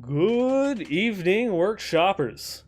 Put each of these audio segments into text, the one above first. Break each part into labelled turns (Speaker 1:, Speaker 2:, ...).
Speaker 1: Good evening, workshoppers.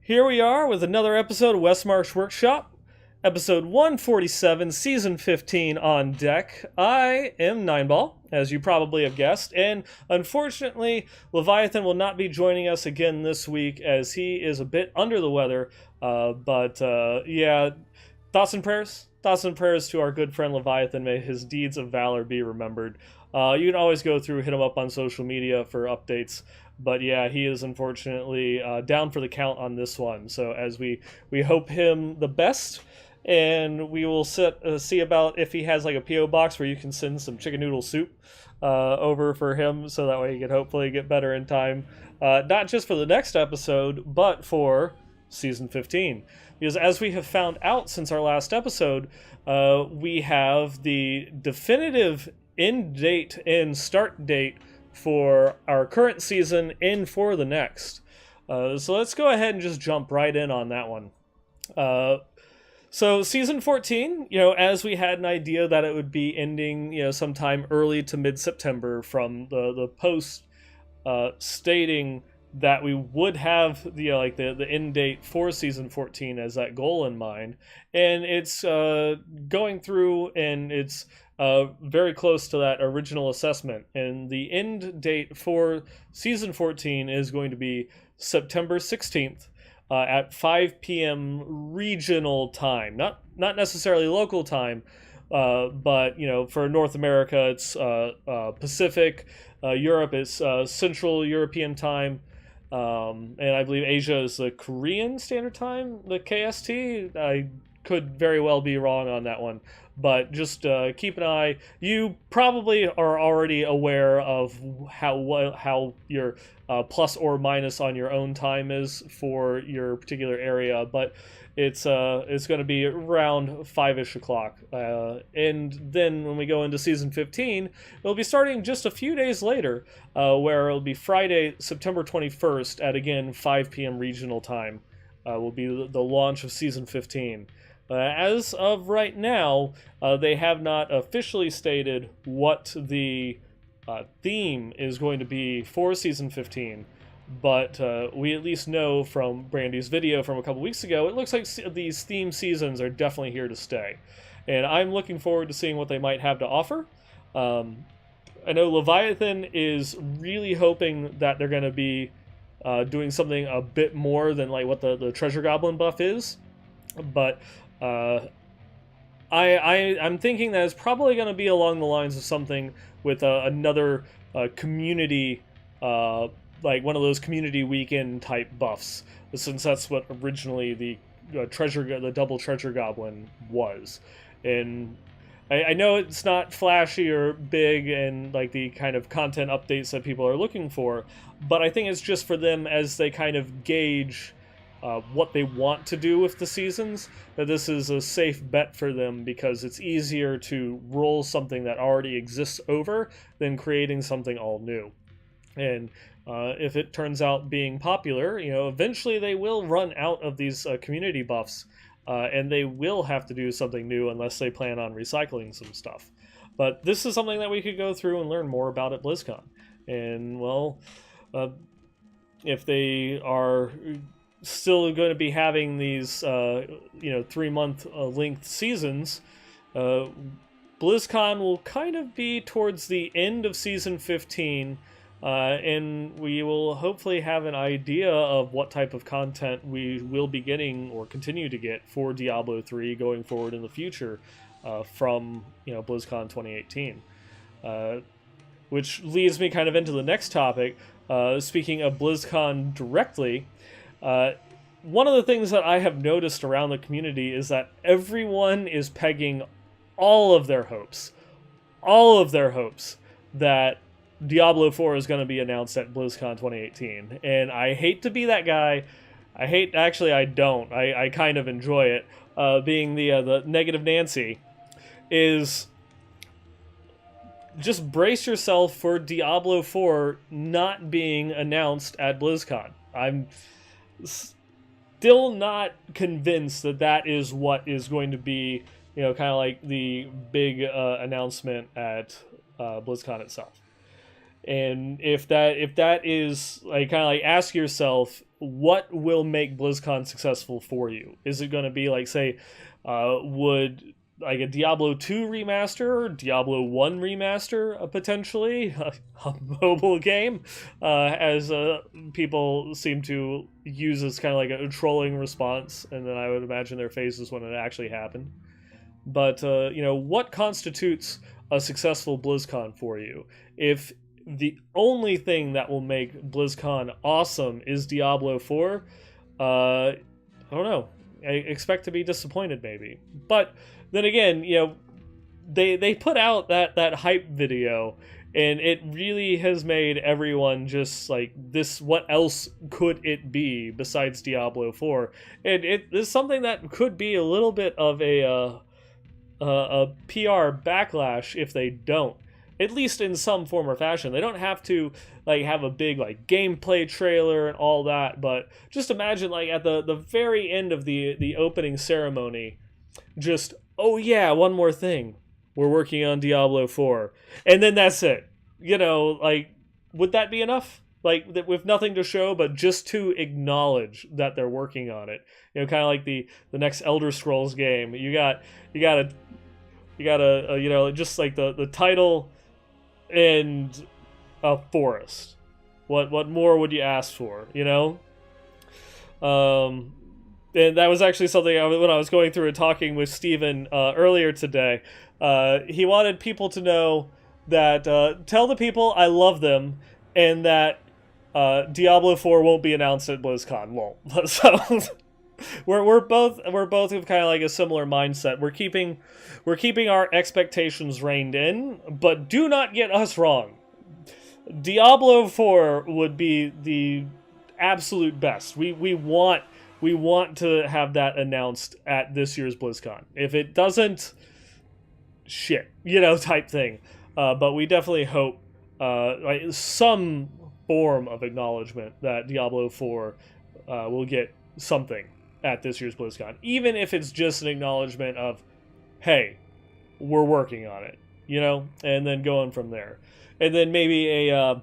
Speaker 1: Here we are with another episode of Westmarch Workshop, episode 147, season 15 on deck. I am Nineball, as you probably have guessed, and unfortunately, Leviathan will not be joining us again this week as he is a bit under the weather. Thoughts and prayers? Thoughts and prayers to our good friend Leviathan. May his deeds of valor be remembered. You can always go through, hit him up on social media for updates. But yeah, he is unfortunately down for the count on this one. So as we hope him the best, and we will see about if he has like a PO box where you can send some chicken noodle soup over for him, so that way he can hopefully get better in time, not just for the next episode, but for season 15. Because as we have found out since our last episode, we have the definitive end date and start date for our current season and for the next. So let's go ahead and just jump right in on that one. So season 14, as we had an idea that it would be ending, sometime early to mid-September from the post stating that we would have the end date for season 14 as that goal in mind, and it's going through, and it's very close to that original assessment. And the end date for season 14 is going to be September 16th at 5 p.m. regional time, not necessarily local time, but for North America it's Pacific, Europe is Central European time. And I believe Asia is the Korean Standard Time, the KST. I could very well be wrong on that one, but just keep an eye. You probably are already aware of how your plus or minus on your own time is for your particular area, but it's going to be around 5-ish o'clock. And then when we go into season 15, it'll be starting just a few days later, where it'll be Friday, September 21st at, again, 5 p.m. regional time. Will be the launch of season 15. As of right now, they have not officially stated what the theme is going to be for season 15, but we at least know from Brandy's video from a couple weeks ago, it looks like these theme seasons are definitely here to stay. And I'm looking forward to seeing what they might have to offer. I know Leviathan is really hoping that they're going to be doing something a bit more than like what the Treasure Goblin buff is, but I'm thinking that it's probably going to be along the lines of something with another community, like one of those community weekend type buffs, since that's what originally the double Treasure Goblin was. And I know it's not flashy or big and like the kind of content updates that people are looking for, but I think it's just for them as they kind of gauge what they want to do with the seasons, that this is a safe bet for them, because it's easier to roll something that already exists over than creating something all new. And if it turns out being popular, eventually they will run out of these community buffs, and they will have to do something new unless they plan on recycling some stuff. But this is something that we could go through and learn more about at BlizzCon. And, well, if they are still going to be having these 3-month length seasons, BlizzCon will kind of be towards the end of season 15, and we will hopefully have an idea of what type of content we will be getting or continue to get for Diablo 3 going forward in the future, from BlizzCon 2018, which leads me kind of into the next topic. Speaking of BlizzCon directly, one of the things that I have noticed around the community is that everyone is pegging all of their hopes that Diablo 4 is going to be announced at BlizzCon 2018. And I hate to be that guy. I don't. I kind of enjoy it. Being the negative Nancy, is just brace yourself for Diablo 4 not being announced at BlizzCon. I'm still not convinced that is what is going to be, kind of like the big announcement at BlizzCon itself. And if that is like, kind of like, ask yourself, what will make BlizzCon successful for you? Is it going to be like, say, would like a Diablo 2 remaster or Diablo 1 remaster, potentially a mobile game, as people seem to use as kind of like a trolling response, and then I would imagine their faces when it actually happened. But what constitutes a successful BlizzCon for you? If the only thing that will make BlizzCon awesome is Diablo 4, I don't know. I expect to be disappointed, maybe. But then again, they put out that hype video, and it really has made everyone just like, this, what else could it be besides Diablo 4? And it is something that could be a little bit of a PR backlash if they don't, at least in some form or fashion. They don't have to like have a big like gameplay trailer and all that, but just imagine like at the very end of the opening ceremony, just, oh yeah, one more thing, we're working on Diablo 4, and then that's it. Like, would that be enough? Like, with nothing to show, but just to acknowledge that they're working on it. Kind of like the next Elder Scrolls game. You got a just like the title and a forest. What more would you ask for? And that was actually something when I was going through and talking with Steven earlier today. He wanted people to know that, tell the people I love them, and that Diablo 4 won't be announced at BlizzCon. Lol. So we're both of kind of like a similar mindset. We're keeping our expectations reined in, but do not get us wrong. Diablo 4 would be the absolute best. We want to have that announced at this year's BlizzCon. If it doesn't, shit, type thing. But we definitely hope like some form of acknowledgement that Diablo 4 will get something at this year's BlizzCon, even if it's just an acknowledgement of, hey, we're working on it, and then going from there. And then maybe a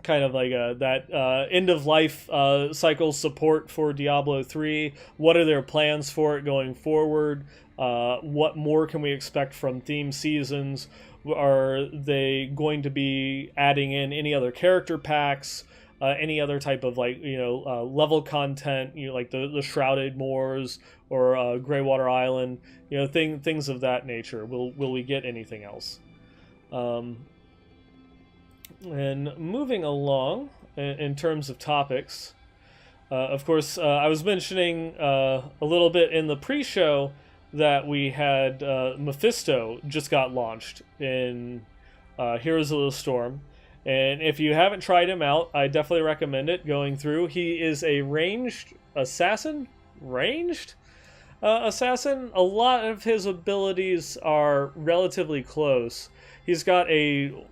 Speaker 1: kind of like that end of life cycle support for Diablo 3. What are their plans for it going forward? What more can we expect from theme seasons? Are they going to be adding in any other character packs? Any other type of like level content, like the Shrouded Moors or Greywater Island, things of that nature. Will we get anything else? And moving along in terms of topics, of course, I was mentioning a little bit in the pre-show that we had Mephisto just got launched in Heroes of the Storm. And if you haven't tried him out, I definitely recommend it going through. He is a ranged assassin. Assassin. A lot of his abilities are relatively close. He's got a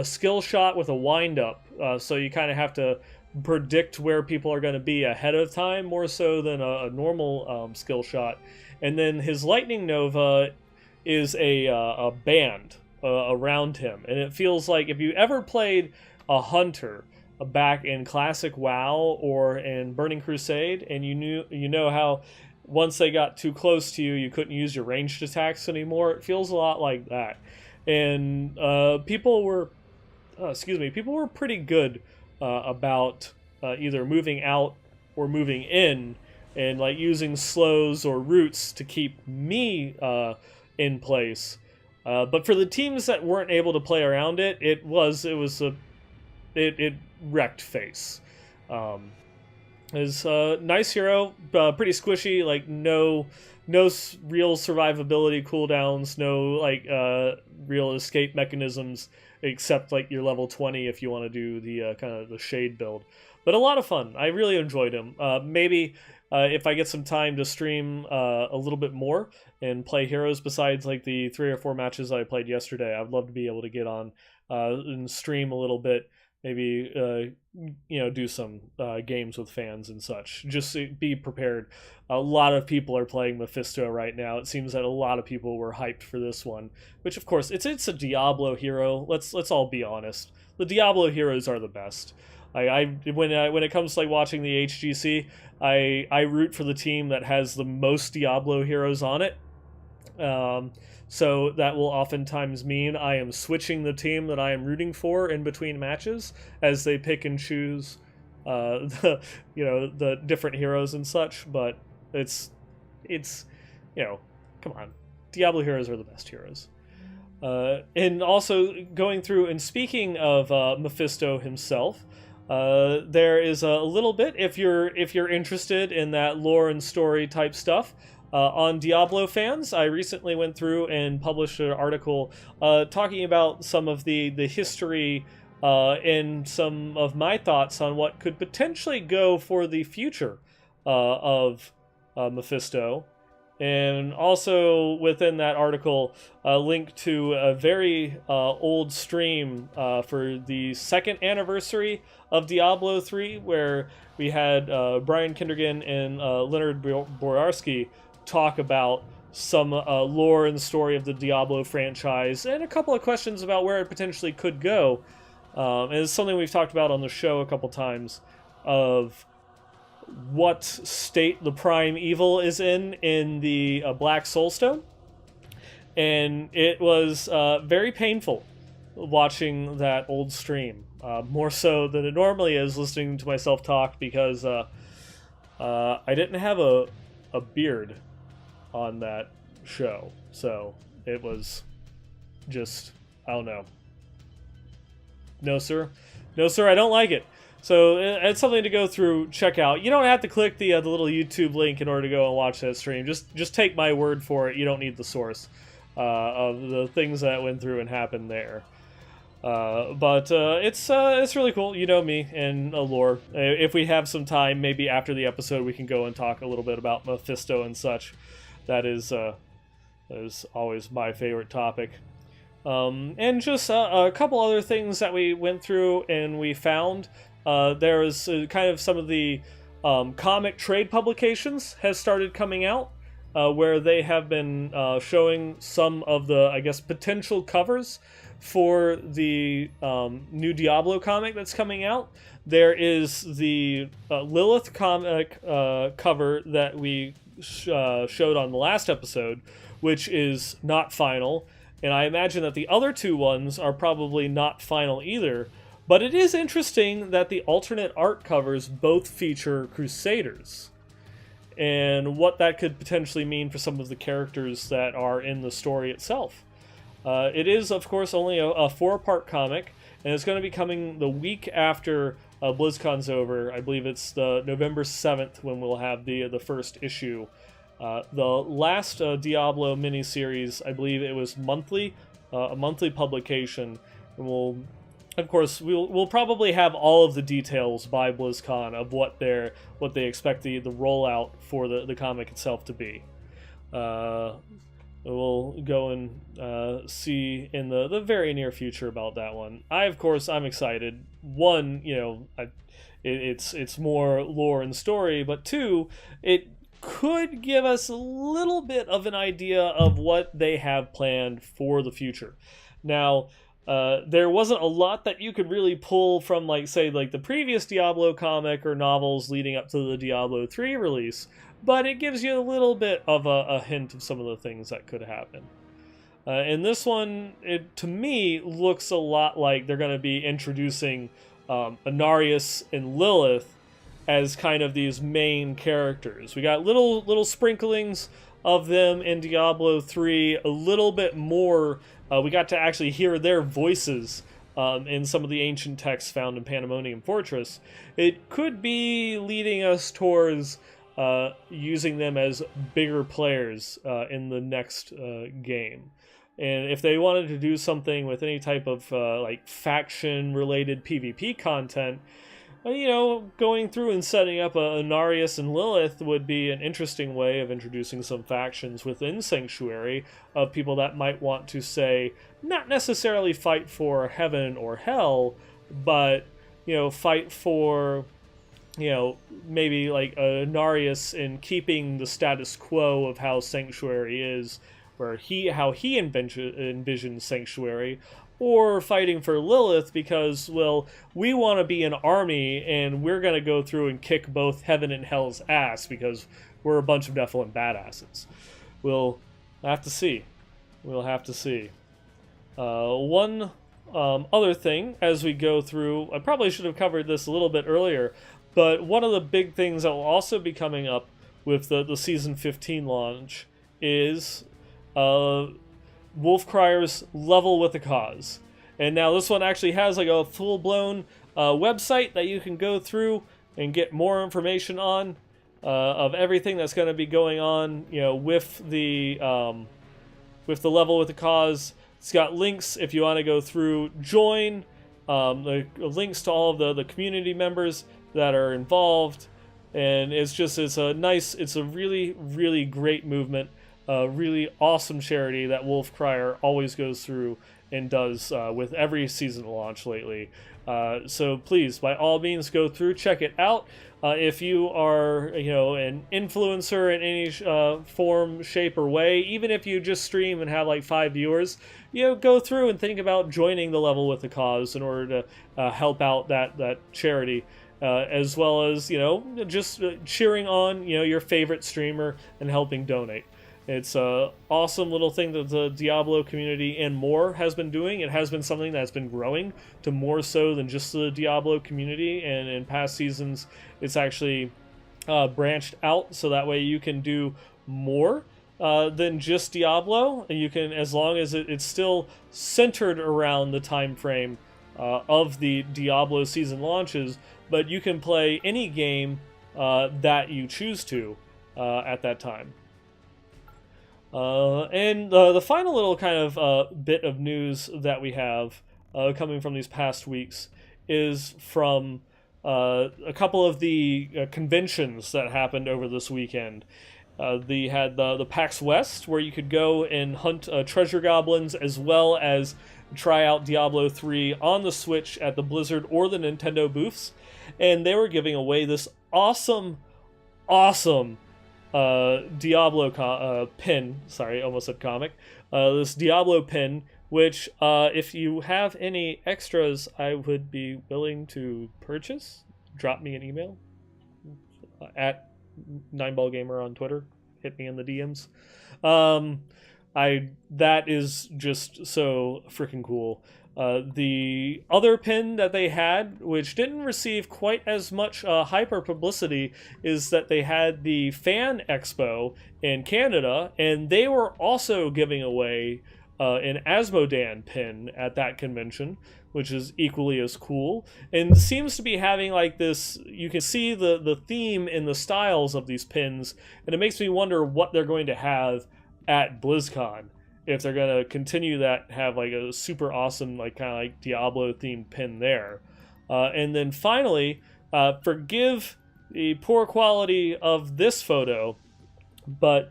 Speaker 1: skill shot with a wind up, so you kind of have to predict where people are going to be ahead of time, more so than a normal skill shot. And then his lightning nova is a band around him, and it feels like if you ever played a hunter back in classic WoW or in Burning Crusade, and you know how once they got too close to you, you couldn't use your ranged attacks anymore. It feels a lot like that. And people were pretty good about either moving out or moving in, and like using slows or roots to keep me in place. But for the teams that weren't able to play around it, it wrecked face. It's a nice hero, pretty squishy, like no real survivability cooldowns, no like real escape mechanisms, except like your level 20 if you want to do the kind of the shade build. But a lot of fun. I really enjoyed him. Maybe if I get some time to stream a little bit more and play heroes besides like the 3 or 4 matches I played yesterday, I'd love to be able to get on and stream a little bit maybe do some games with fans and such. Just be prepared. A lot of people are playing Mephisto right now. It seems that a lot of people were hyped for this one, which of course it's a Diablo hero. Let's all be honest. The Diablo heroes are the best. When it comes to like watching the HGC, I root for the team that has the most Diablo heroes on it. So that will oftentimes mean I am switching the team that I am rooting for in between matches as they pick and choose the different heroes and such. But it's come on, Diablo heroes are the best heroes. And also going through and speaking of Mephisto himself, there is a little bit, if you're interested in that lore and story type stuff. On Diablo fans, I recently went through and published an article talking about some of the history and some of my thoughts on what could potentially go for the future of Mephisto. And also within that article, a link to a very old stream for the second anniversary of Diablo 3, where we had Brian Kindergan and Leonard Boyarsky talk about some lore and story of the Diablo franchise, and a couple of questions about where it potentially could go. And it's something we've talked about on the show a couple times, of what state the prime evil is in the Black Soulstone. And it was very painful watching that old stream, more so than it normally is listening to myself talk, because I didn't have a beard on that show, so it was just, I don't know. No sir, I don't like it. So it's something to go through, check out. You don't have to click the little YouTube link in order to go and watch that stream. Just take my word for it. You don't need the source of the things that went through and happened there. But it's really cool. You know me and lore. If we have some time, maybe after the episode, we can go and talk a little bit about Mephisto and such. That is always my favorite topic. And just a couple other things that we went through and we found. There was kind of some of the comic trade publications has started coming out, where they have been showing some of the, I guess, potential covers for the new Diablo comic that's coming out. There is the Lilith comic cover that we showed on the last episode, which is not final, and I imagine that the other two ones are probably not final either. But it is interesting that the alternate art covers both feature Crusaders, and what that could potentially mean for some of the characters that are in the story itself. It is, of course, only a 4-part comic, and it's going to be coming the week after BlizzCon's over. I believe it's the November 7th when we'll have the first issue. The last Diablo miniseries, I believe it was monthly, a monthly publication, and we'll probably have all of the details by BlizzCon of what they expect the rollout for the comic itself to be. We'll go and see in the very near future about that one. I'm excited. One, it's more lore and story, but two, it could give us a little bit of an idea of what they have planned for the future. Now, there wasn't a lot that you could really pull from, the previous Diablo comic or novels leading up to the Diablo 3 release, but it gives you a little bit of a hint of some of the things that could happen. And this one, to me, looks a lot like they're going to be introducing Inarius and Lilith as kind of these main characters. We got little sprinklings of them in Diablo 3, a little bit more. We got to actually hear their voices in some of the ancient texts found in Pandemonium Fortress. It could be leading us towards using them as bigger players in the next game. And if they wanted to do something with any type of faction-related PvP content, going through and setting up a Inarius and Lilith would be an interesting way of introducing some factions within Sanctuary of people that might want to, say, not necessarily fight for heaven or hell, but fight for maybe like Narius in keeping the status quo of how Sanctuary is, where how he envisions Sanctuary, or fighting for Lilith because, well, we want to be an army and we're going to go through and kick both Heaven and Hell's ass because we're a bunch of Nephilim badasses. We'll have to see. We'll have to see. One other thing as we go through, I probably should have covered this a little bit earlier, but one of the big things that will also be coming up with the Season 15 launch is Wolfcrier's Level with a Cause. And now this one actually has like a full-blown website that you can go through and get more information on of everything that's going to be going on, with the Level with a Cause. It's got links if you want to go through, join, the links to all of the community members that are involved, and it's a really, really great movement, a really awesome charity that Wolfcrier always goes through and does with every season launch lately. So please, by all means, go through, check it out. If you are, an influencer in any form, shape, or way, even if you just stream and have like 5 viewers, go through and think about joining the Level with a Cause in order to help out that charity. As well as, just cheering on, your favorite streamer and helping donate. It's an awesome little thing that the Diablo community and more has been doing. It has been something that's been growing to more so than just the Diablo community. And in past seasons, it's actually branched out so that way you can do more than just Diablo. And you can, as long as it's still centered around the time frame of the Diablo season launches, but you can play any game that you choose to at that time. And the final little kind of bit of news that we have coming from these past weeks is from a couple of the conventions that happened over this weekend. They had the PAX West, where you could go and hunt treasure goblins, as well as try out Diablo 3 on the Switch at the Blizzard or the Nintendo booths. And they were giving away this awesome Diablo pin. Sorry, almost said comic. This Diablo pin, which if you have any extras, I would be willing to purchase. Drop me an email at 9ballgamer on Twitter. Hit me in the DMs. That is just so freaking cool. The other pin that they had, which didn't receive quite as much hyper publicity, is that they had the Fan Expo in Canada, and they were also giving away an Asmodan pin at that convention, which is equally as cool, and seems to be having like this, you can see the theme in the styles of these pins, and it makes me wonder what they're going to have at BlizzCon. If they're going to continue that, have like a super awesome, like kind of like Diablo themed pin there. And then finally, forgive the poor quality of this photo, but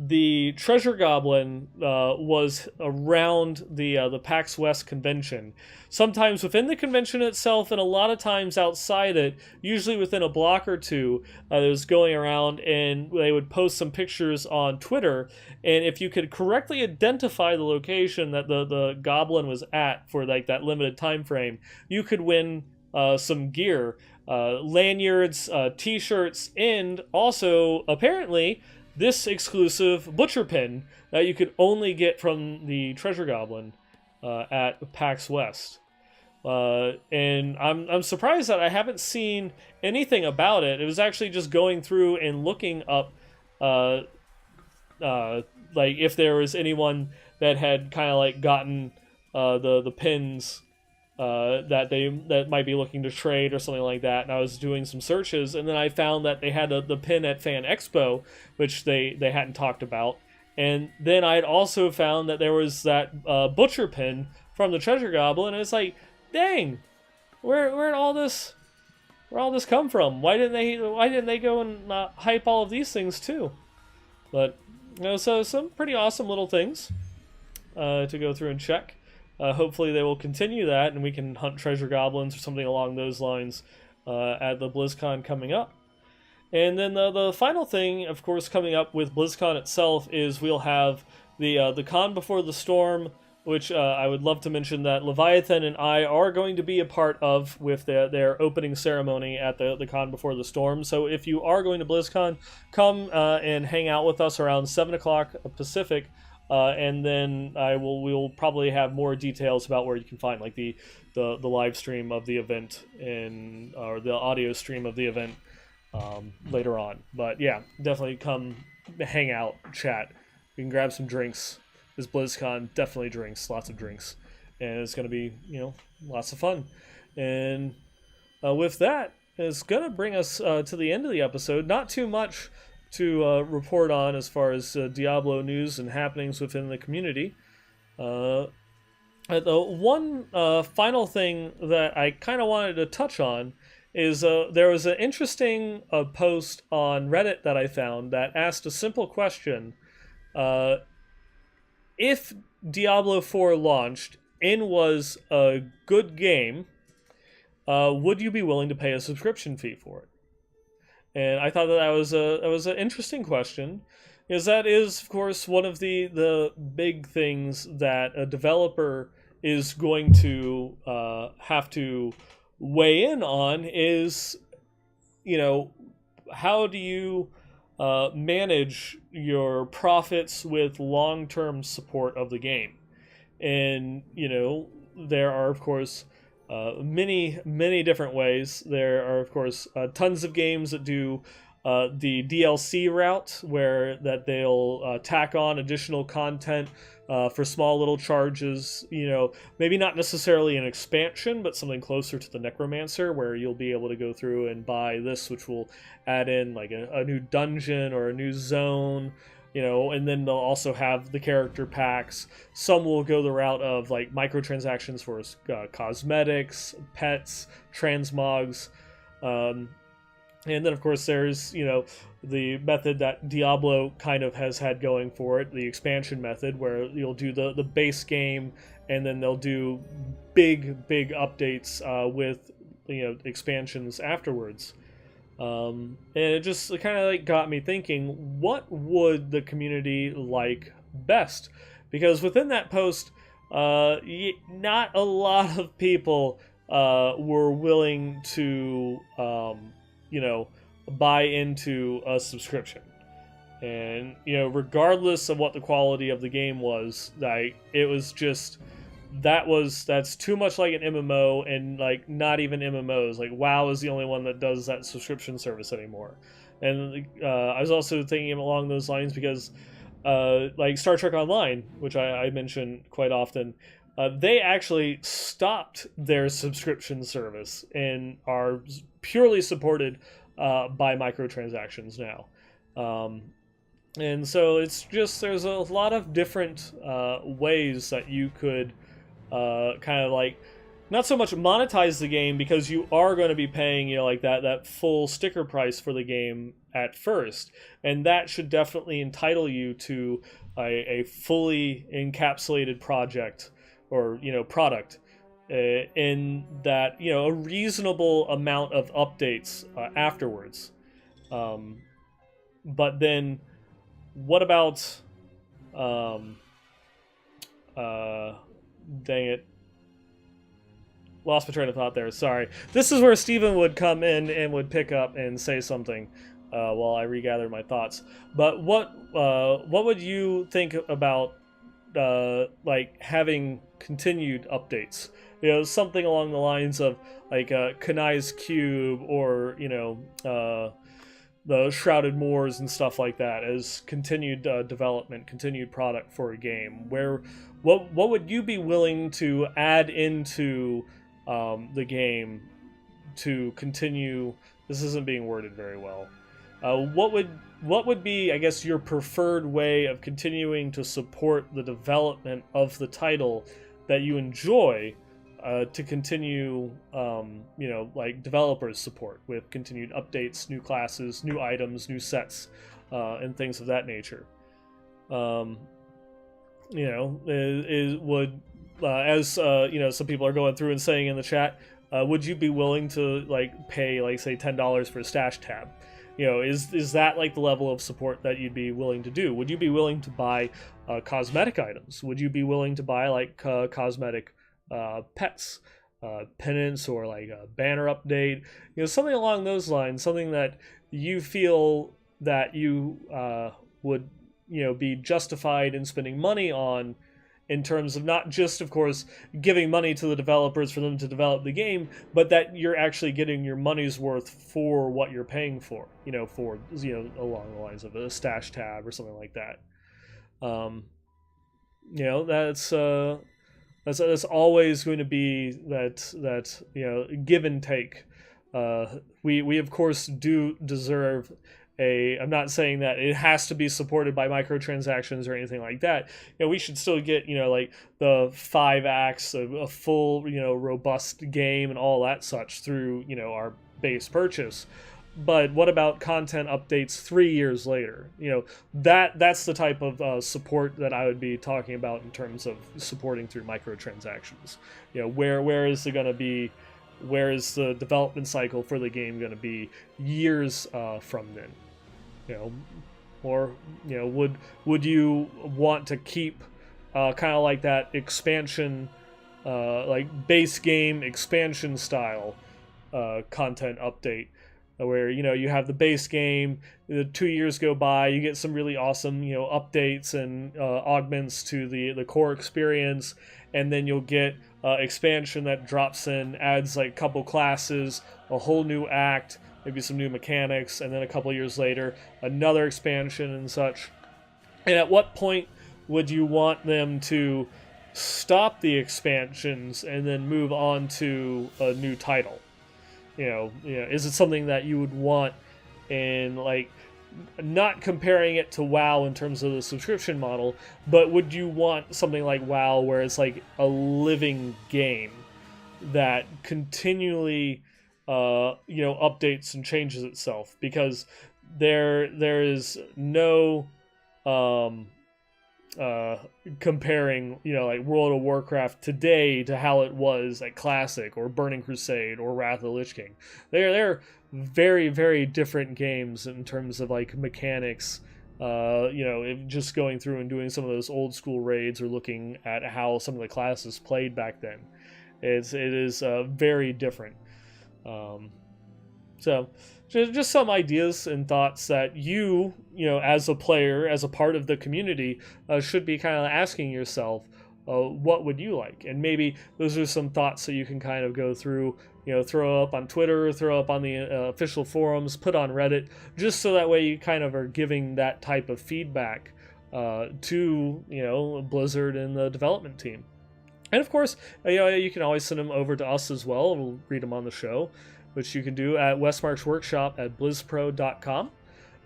Speaker 1: the Treasure Goblin was around the PAX West convention. Sometimes within the convention itself, and a lot of times outside it, usually within a block or two, it was going around, and they would post some pictures on Twitter. And if you could correctly identify the location that the goblin was at for like that limited time frame, you could win some gear, lanyards, t-shirts, and also apparently this exclusive butcher pin that you could only get from the Treasure Goblin at PAX West. And I'm surprised that I haven't seen anything about it. It was actually just going through and looking up like if there was anyone that had kind of like gotten the pins that might be looking to trade or something like that, and I was doing some searches, and then I found that they had the pin at Fan Expo, which they hadn't talked about, and then I'd also found that there was that butcher pin from the Treasure Goblin, and it's like, dang, where'd all this come from? Why didn't they go and hype all of these things too? But so some pretty awesome little things to go through and check. hopefully they will continue that, and we can hunt treasure goblins or something along those lines at the BlizzCon coming up. And then the final thing, of course, coming up with BlizzCon itself is we'll have the Con Before the Storm, which I would love to mention that Leviathan and I are going to be a part of with their opening ceremony at the Con Before the Storm. So if you are going to BlizzCon, come and hang out with us around 7 o'clock Pacific, and then we'll probably have more details about where you can find like the live stream of the event or the audio stream of the event later on. But yeah, definitely come hang out, chat. We can grab some drinks. This BlizzCon definitely drinks, lots of drinks, and it's going to be, lots of fun. And with that, it's going to bring us to the end of the episode. Not too much to report on as far as Diablo news and happenings within the community. The one final thing that I kind of wanted to touch on is there was an interesting post on Reddit that I found that asked a simple question. If Diablo 4 launched and was a good game, would you be willing to pay a subscription fee for it? And I thought that was an interesting question, because that is, of course, one of the big things that a developer is going to have to weigh in on is, how do you manage your profits with long-term support of the game? And there are, of course, many different ways. There are, of course, tons of games that do the DLC route, where that they'll tack on additional content for small little charges. Maybe not necessarily an expansion, but something closer to the Necromancer, where you'll be able to go through and buy this, which will add in like a new dungeon or a new zone. And then they'll also have the character packs. Some will go the route of like microtransactions for cosmetics, pets, transmogs. And then, of course, there's, the method that Diablo kind of has had going for it, the expansion method, where you'll do the base game, and then they'll do big updates with, expansions afterwards. And it just kind of like got me thinking, what would the community like best? Because within that post, not a lot of people were willing to buy into a subscription. And regardless of what the quality of the game was, like, it was just that's too much like an MMO, and like not even MMOs. Like WoW is the only one that does that subscription service anymore. And I was also thinking along those lines because like Star Trek Online, which I mention quite often, they actually stopped their subscription service and are purely supported by microtransactions now. And so it's just, there's a lot of different ways that you could kind of like, not so much monetize the game, because you are going to be paying, like that full sticker price for the game at first. And that should definitely entitle you to a fully encapsulated project or, product. In that, a reasonable amount of updates afterwards. But then, what about, dang it, lost my train of thought there, sorry. This is where Steven would come in and would pick up and say something while I regather my thoughts. But what would you think about like having continued updates? Something along the lines of like Kanai's Cube, or the Shrouded Moors and stuff like that, as continued development, continued product for a game. What would you be willing to add into the game to continue? This isn't being worded very well. What would be, I guess, your preferred way of continuing to support the development of the title that you enjoy? To continue, like developers support with continued updates, new classes, new items, new sets, and things of that nature. Would as some people are going through and saying in the chat, would you be willing to like pay like say $10 for a stash tab? Is that like the level of support that you'd be willing to do? Would you be willing to buy cosmetic items? Would you be willing to buy like cosmetic pets, pennants, or like a banner update? Something along those lines, something that you feel that you would be justified in spending money on, in terms of not just, of course, giving money to the developers for them to develop the game, but that you're actually getting your money's worth for what you're paying for, along the lines of a stash tab or something like that. That's always going to be that give and take. We of course do deserve I'm not saying that it has to be supported by microtransactions or anything like that. We should still get like the 5 acts of a full robust game and all that such through our base purchase. But what about content updates 3 years later? That's the type of support that I would be talking about in terms of supporting through microtransactions. Where is it going to be? Where is the development cycle for the game going to be years from then? Or would you want to keep kind of like that expansion, like base game expansion style content update, where you have the base game, the 2 years go by, you get some really awesome updates and augments to the core experience, and then you'll get expansion that drops in, adds like a couple classes, a whole new act, maybe some new mechanics, and then a couple years later another expansion and such. And at what point would you want them to stop the expansions and then move on to a new title? Is it something that you would want in, like, not comparing it to WoW in terms of the subscription model, but would you want something like WoW where it's like a living game that continually updates and changes itself? Because there is no comparing like World of Warcraft today to how it was at Classic or Burning Crusade or Wrath of the Lich King. They're very, very different games in terms of like mechanics. Just going through and doing some of those old school raids or looking at how some of the classes played back then, it is very different. So just some ideas and thoughts that you as a player, as a part of the community, should be kind of asking yourself, what would you like? And maybe those are some thoughts that you can kind of go through, throw up on Twitter, throw up on the official forums, put on Reddit, just so that way you kind of are giving that type of feedback to Blizzard and the development team. And of course, you can always send them over to us as well. We'll read them on the show, which you can do at Westmarch Workshop at blizzpro.com.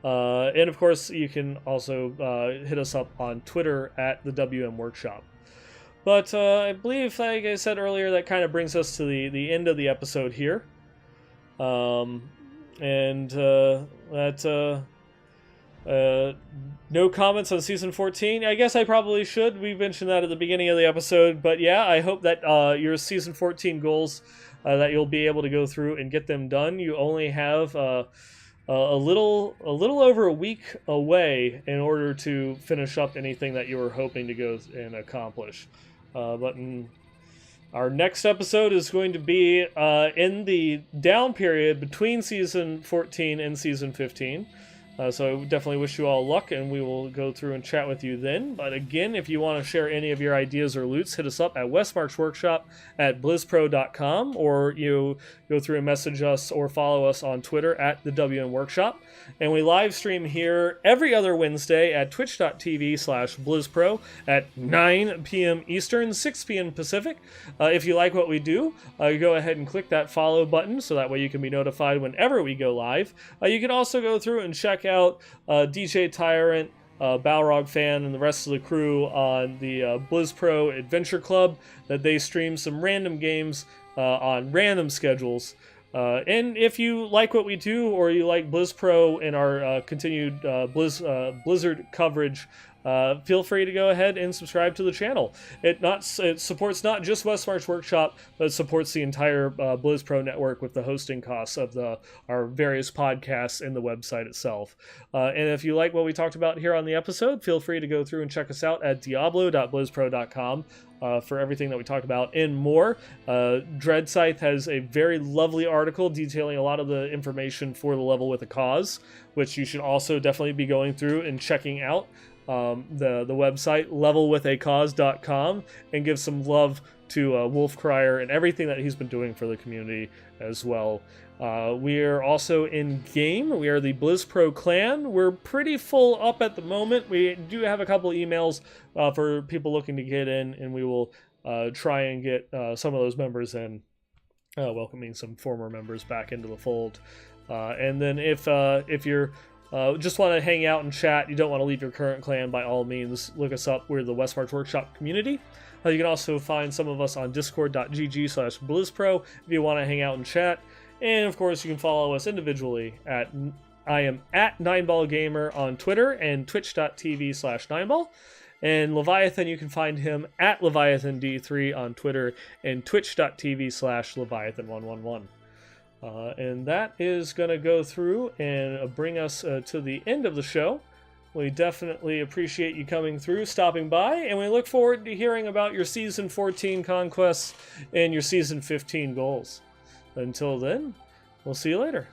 Speaker 1: And of course, you can also hit us up on Twitter at the WM Workshop. But I believe, like I said earlier, that kind of brings us to the end of the episode here. No comments on Season 14. I guess I probably should. We mentioned that at the beginning of the episode. But yeah, I hope that your Season 14 goals, that you'll be able to go through and get them done. You only have a little over a week away in order to finish up anything that you were hoping to go and accomplish. But our next episode is going to be in the down period between Season 14 and Season 15. So I definitely wish you all luck, and we will go through and chat with you then. But again, if you want to share any of your ideas or loots, hit us up at Westmarch Workshop at blizzpro.com, or you go through and message us or follow us on Twitter at the WM Workshop. And we live stream here every other Wednesday at twitch.tv/blizzpro at 9 p.m. Eastern, 6 p.m. Pacific. If you like what we do, go ahead and click that follow button so that way you can be notified whenever we go live. You can also go through and check out DJ Tyrant, Balrog Fan, and the rest of the crew on the BlizzPro Adventure Club, that they stream some random games on random schedules. And if you like what we do, or you like BlizzPro and our continued Blizzard coverage, feel free to go ahead and subscribe to the channel. It supports not just Westmarch Workshop, but it supports the entire BlizzPro network with the hosting costs of our various podcasts and the website itself. And if you like what we talked about here on the episode, feel free to go through and check us out at diablo.blizzpro.com. For everything that we talked about and more. Dreadscythe has a very lovely article detailing a lot of the information for the Level with a Cause, which you should also definitely be going through and checking out. The website levelwithacause.com, and give some love to Wolf Crier and everything that he's been doing for the community as well. We are also in game. We are the BlizzPro clan. We're pretty full up at the moment. We do have a couple emails for people looking to get in, and we will try and get some of those members in, welcoming some former members back into the fold. And then if you're just want to hang out and chat, you don't want to leave your current clan, by all means, look us up. We're the Westmarch Workshop community. You can also find some of us on discord.gg/BlizzPro if you want to hang out and chat. And of course, you can follow us individually I am at 9ballgamer on Twitter and twitch.tv/9ball. And Leviathan, you can find him at LeviathanD3 on Twitter and twitch.tv/Leviathan111. And that is going to go through and bring us to the end of the show. We definitely appreciate you coming through, stopping by, and we look forward to hearing about your Season 14 conquests and your Season 15 goals. Until then, we'll see you later.